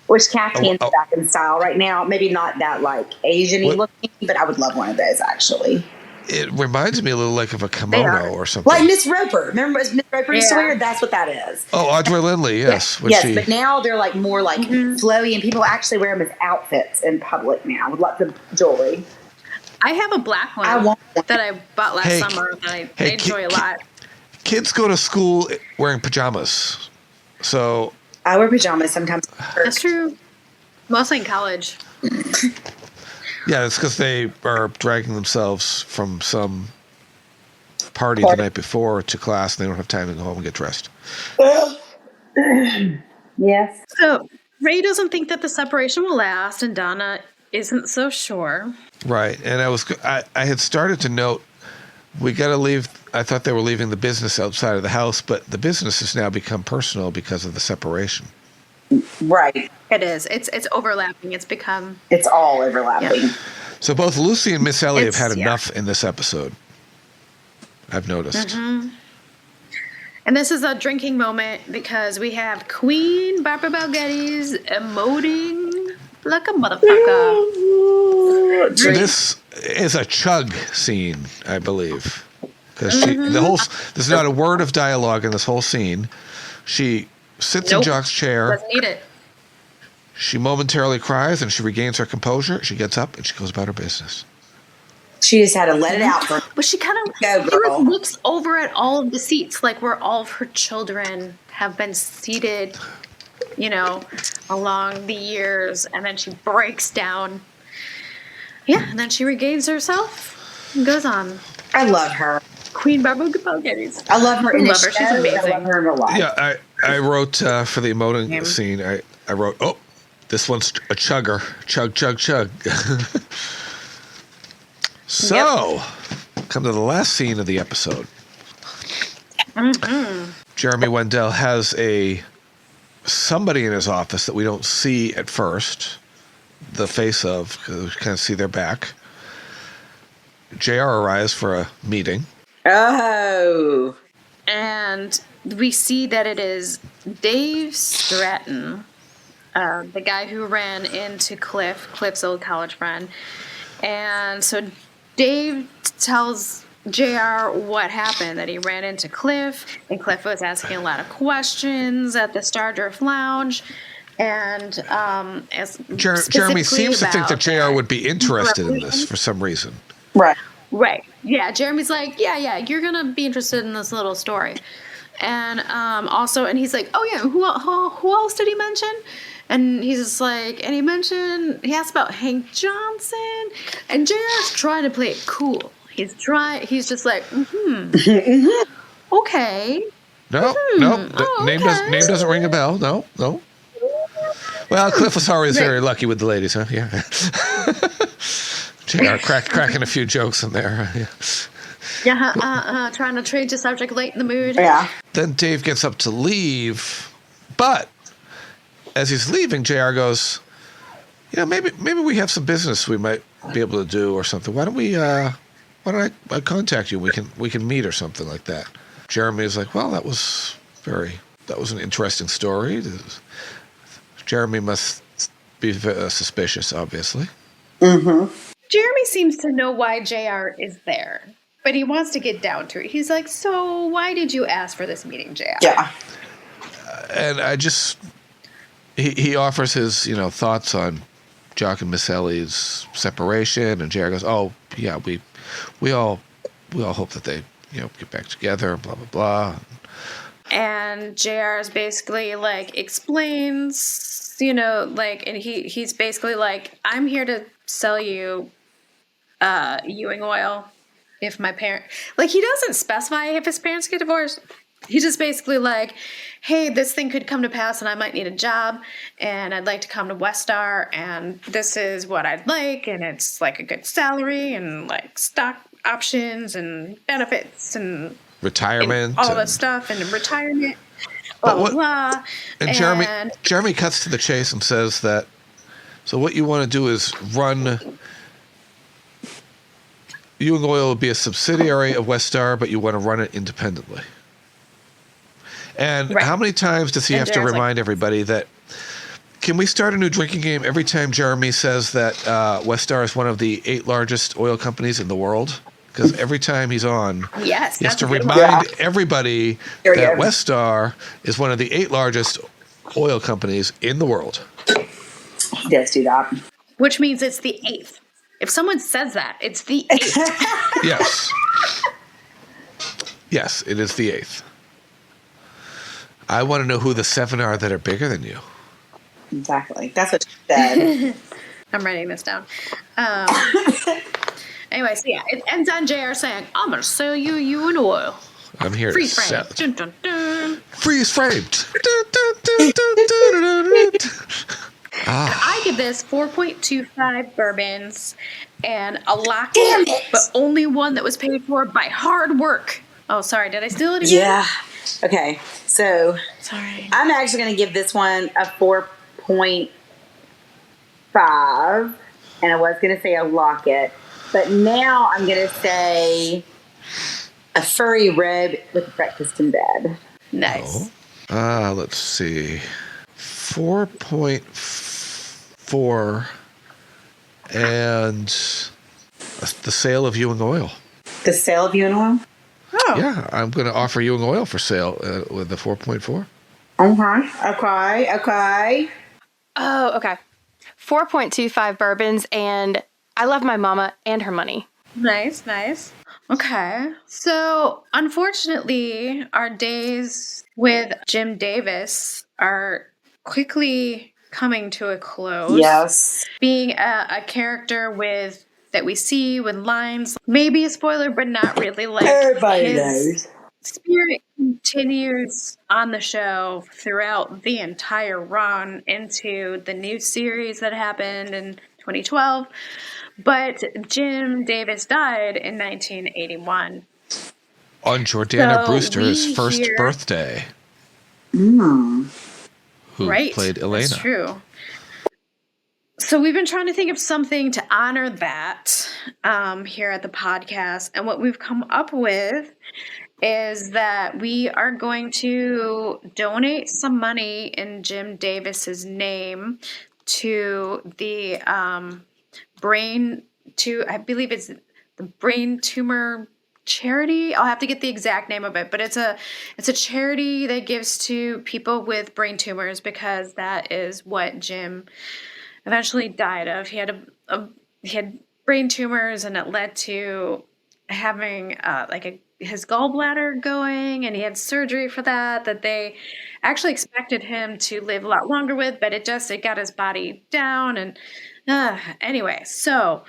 Which caftan's back in style right now. Maybe not that like Asian-y looking, but I would love one of those actually. It reminds me a little like of a kimono or something. Like Miss Roper. Remember Miss Roper used to wear? That's what that is. Oh, Audrey Lindley, yes. Yes, but now they're like more like flowy, and people actually wear them as outfits in public now with lots of jewelry. I have a black one I want one. that I bought last summer that I enjoy a lot. Kids go to school wearing pajamas. So I wear pajamas sometimes. That's true. Mostly in college. yeah, it's because they are dragging themselves from some party the night before to class, and they don't have time to go home and get dressed. Yes. So Ray doesn't think that the separation will last, and Donna isn't so sure. Right, and I had started to note we got to leave. I thought they were leaving the business outside of the house, but the business has now become personal because of the separation. Right. It is. It's overlapping. It's become. It's all overlapping. Yeah. So both Lucy and Miss Ellie have had enough in this episode. I've noticed. Mm-hmm. And this is a drinking moment because we have Queen Barbara Balgetti's emoting like a motherfucker. This is a chug scene, I believe, because there's not a word of dialogue in this whole scene. She sits in Jock's chair. Doesn't need it. She momentarily cries and she regains her composure. She gets up and she goes about her business. She just had to let it out for But she kind of girl. looks over at all of the seats, like where all of her children have been seated, along the years, and then she breaks down. Yeah, and then she regains herself and goes on. I love her. Queen Barbara Geddes. I love her in the love her. show. She's amazing. I love her in real life. Yeah, I wrote for the emoting scene, I wrote, this one's a chugger. Chug, chug, chug. So, come to the last scene of the episode. Mm-hmm. Jeremy Wendell has somebody in his office that we don't see at first, the face of, because we kind of see their back. JR arrives for a meeting. Oh. And we see that it is Dave Stratton, the guy who ran into Cliff's old college friend. And so Dave tells JR what happened, that he ran into Cliff, and Cliff was asking a lot of questions at the Stardrift Lounge. And Jeremy seems to think that JR would be interested in this for some reason. Right. Yeah, Jeremy's like, yeah, you're going to be interested in this little story. And also, and he's like, oh, yeah, who else did he mention? And he's just like, and he asked about Hank Johnson. And JR's trying to play it cool. He's just like, okay. No. Name doesn't ring a bell. No. Well, Cliff was always very lucky with the ladies, huh? Yeah. JR cracking a few jokes in there. Trying to trade the subject late in the mood. Yeah. Then Dave gets up to leave, but as he's leaving, JR goes, maybe we have some business we might be able to do or something. Why don't I contact you? We can meet or something like that. Jeremy is like, well, that was an interesting story. Jeremy must be suspicious, obviously. Mm-hmm. Jeremy seems to know why JR is there, but he wants to get down to it. He's like, so why did you ask for this meeting, JR? Yeah. And he offers his, thoughts on Jock and Miss Ellie's separation, and JR goes, oh, yeah, we all hope that they, get back together, blah, blah, blah. And JR is basically explains, and he's basically like, I'm here to sell you Ewing Oil if my parent, he doesn't specify if his parents get divorced. He's just basically like, hey, this thing could come to pass and I might need a job and I'd like to come to Westar and this is what I'd like, and it's a good salary and stock options and benefits and retirement, and all that stuff, and retirement, blah, blah. And Jeremy cuts to the chase and says that, so what you want to do is run, Ewing Oil will be a subsidiary of Westar, but you want to run it independently. And how many times does he have to remind everybody that, can we start a new drinking game every time Jeremy says that Westar is one of the 8 largest oil companies in the world? Because every time he's on, he has to remind everybody that Westar is one of the 8 largest oil companies in the world. He does do that. Which means it's the 8th. If someone says that, it's the 8th. Yes. Yes, it is the 8th. I want to know who the 7 are that are bigger than you. Exactly. That's what she said. I'm writing this down. Anyway, so yeah, it ends on JR saying, I'm going to sell you Ewing Oil. I'm here Freeze to frame. sell. Dun, dun, dun. Freeze framed. I give this 4.25 bourbons and a locket, but only one that was paid for by hard work. Oh, sorry. Did I steal it again? Yeah. Okay. So sorry. I'm actually going to give this one a 4.5. And I was going to say a locket. But now I'm going to say a furry rib with breakfast in bed. Nice. Let's see. 4.4 and the sale of Ewing Oil. The sale of Ewing Oil? Oh. Yeah, I'm going to offer Ewing Oil for sale with the 4.4. Okay. Oh, okay. 4.25 bourbons, and I love my mama and her money. Nice, nice. Okay. So, unfortunately, our days with Jim Davis are quickly coming to a close. Yes. Being a character with that we see with lines, maybe a spoiler, but not really. Like Everybody his knows. spirit continues on the show throughout the entire run into the new series that happened in 2012. But Jim Davis died in 1981. On Jordana So Brewster's we first hear, birthday, Mm. who right? played Elena. That's true. So we've been trying to think of something to honor that here at the podcast, and what we've come up with is that we are going to donate some money in Jim Davis's name to the I believe it's the brain tumor charity. I'll have to get the exact name of it, but it's a charity that gives to people with brain tumors, because that is what Jim eventually died of. He had he had brain tumors, and it led to having his gallbladder going, and he had surgery for that they actually expected him to live a lot longer with, but it got his body down. And anyway, so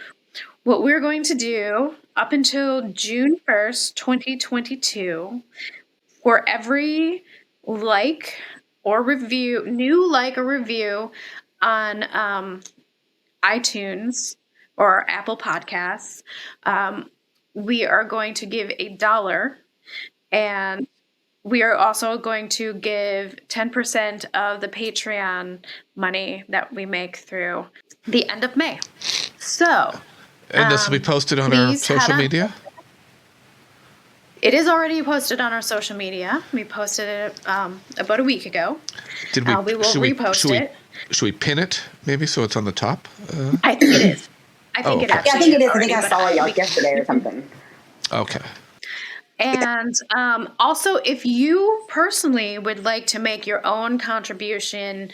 what we're going to do up until June 1st, 2022, for every new like or review on iTunes or Apple Podcasts, we are going to give $1, and we are also going to give 10% of the Patreon money that we make through the end of May. So, And this will be posted on our please social media? It is already posted on our social media. We posted it about a week ago. Did we? We will repost it. Should we pin it maybe so it's on the top? I think it is. I think it actually. Yeah, I think it is. I already, think I saw it like yesterday or something. Okay. And also, if you personally would like to make your own contribution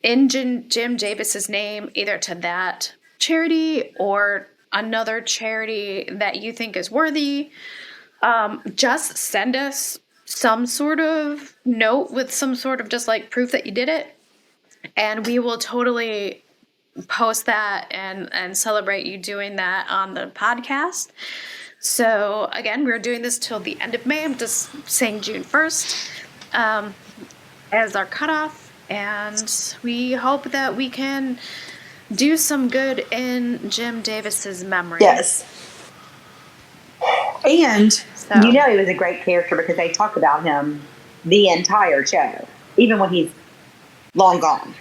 in Jim Davis's name, either to that charity or another charity that you think is worthy, just send us some sort of note with some sort of just like proof that you did it, and we will totally post that and celebrate you doing that on the podcast. So again, we're doing this till the end of May. I'm just saying June 1st as our cutoff, and we hope that we can do some good in Jim Davis's memory. Yes. And you know he was a great character because they talk about him the entire show, even when he's long gone.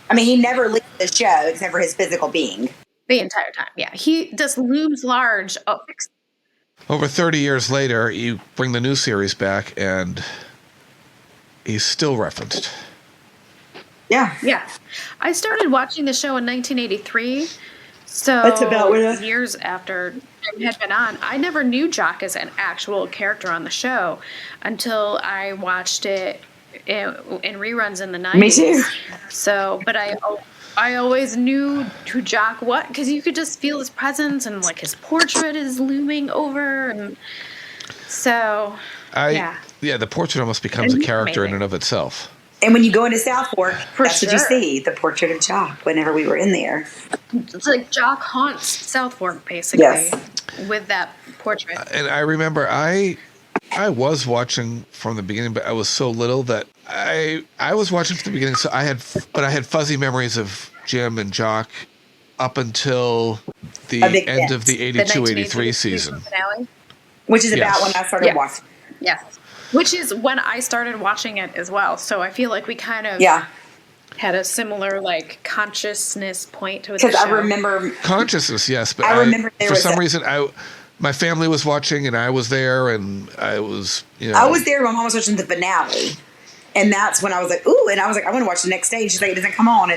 I mean, he never leaves the show except for his physical being. The entire time, yeah. He just looms large. Over 30 years later, you bring the new series back, and he's still referenced. Yeah. Yeah. I started watching the show in 1983, so that's about years after it had been on. I never knew Jock as an actual character on the show until I watched it in reruns in the 90s. Me too. So, but I always knew who Jock was, because you could just feel his presence, and like his portrait is looming over, and so the portrait almost becomes a character in and of itself. And when you go into South Fork, that's sure. what you see, the portrait of Jock whenever we were in there. It's like Jock haunts South Fork, basically, with that portrait. And I remember I was watching from the beginning, but I was so little that I was watching from the beginning, so I had fuzzy memories of Jim and Jock up until the end of the 82-83 season. Finale. Which is about when I started watching. Yes. Which is when I started watching it as well. So I feel like we kind of had a similar like consciousness point to it. Because I remember consciousness, yes, but I remember for some reason my family was watching and I was there, and I was I was there when Mom was watching the finale, and that's when I was like, ooh, and I was like, I want to watch the next day. And she's like, it doesn't come on.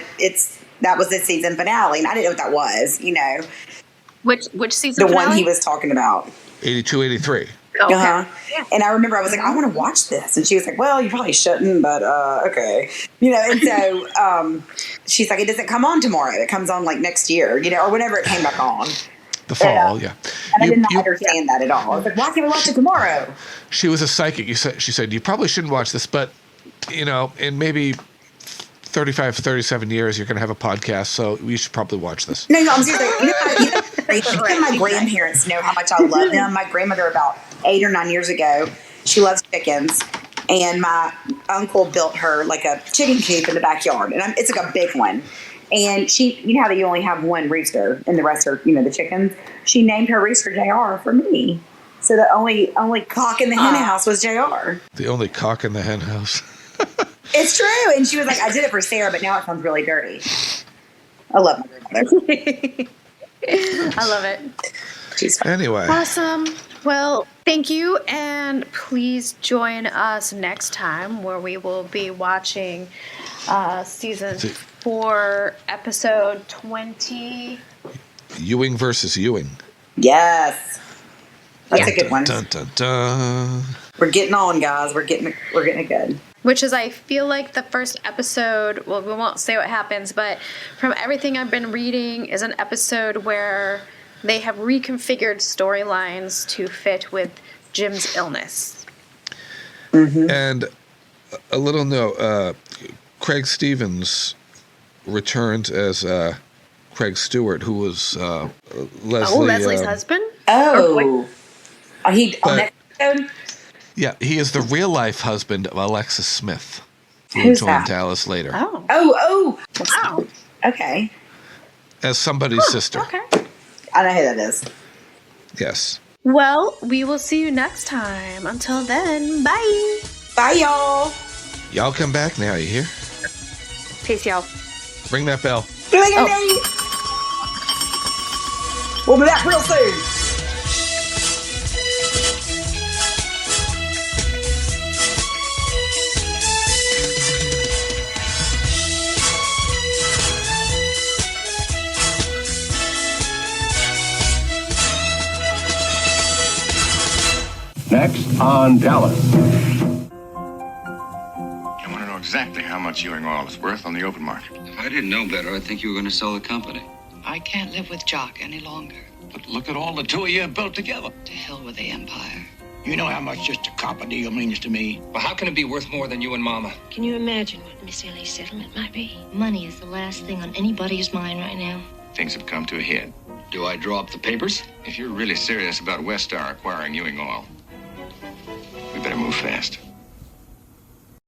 That was the season finale, and I didn't know what that was. Which season? The finale? one he was talking about. 82-83. Okay. Yeah. And I remember I was like, I want to watch this. And she was like, well, you probably shouldn't, but okay. And so she's like, it doesn't come on tomorrow. It comes on like next year, or whenever it came back on. The fall, And I did not understand that at all. I was like, why can't we watch it tomorrow? She was a psychic. She said, you probably shouldn't watch this, but, in maybe 35, 37 years, you're going to have a podcast, so we should probably watch this. No, I'm serious. Even my grandparents know how much I love them. My grandmother, about 8 or 9 years ago, she loves chickens. And my uncle built her like a chicken coop in the backyard. And it's like a big one. And she, you know how you only have one rooster and the rest are, the chickens? She named her rooster JR for me. So the only cock in the hen house was JR. The only cock in the hen house. It's true. And she was like, I did it for Sarah, but now it sounds really dirty. I love my grandmother. I love it. Anyway. Awesome. Well, thank you. And please join us next time where we will be watching season 4, episode 20. Ewing versus Ewing. Yes. That's a good one. Dun, dun, dun. We're getting on, guys. We're getting it good. Which is, I feel like the first episode, well, we won't say what happens, but from everything I've been reading is an episode where they have reconfigured storylines to fit with Jim's illness. Mm-hmm. And a little note, Craig Stevens returned as Craig Stewart, who was Leslie's husband? Oh. He on that episode? Yeah, he is the real-life husband of Alexis Smith, who Who's joined that? Dallas later. Oh. Wow. Okay. As somebody's sister. Okay. I know who that is. Yes. Well, we will see you next time. Until then, bye. Bye, y'all. Y'all come back now, you hear? Peace, y'all. Ring that bell. We'll be back real soon. Next on Dallas. I want to know exactly how much Ewing Oil is worth on the open market. If I didn't know better, I'd think you were going to sell the company. I can't live with Jock any longer. But look at all the two of you have built together. To hell with the Empire. You know how much just a copper deal means to me. Well, how can it be worth more than you and Mama? Can you imagine what Miss Ellie's settlement might be? Money is the last thing on anybody's mind right now. Things have come to a head. Do I draw up the papers? If you're really serious about Westar acquiring Ewing Oil, we better move fast.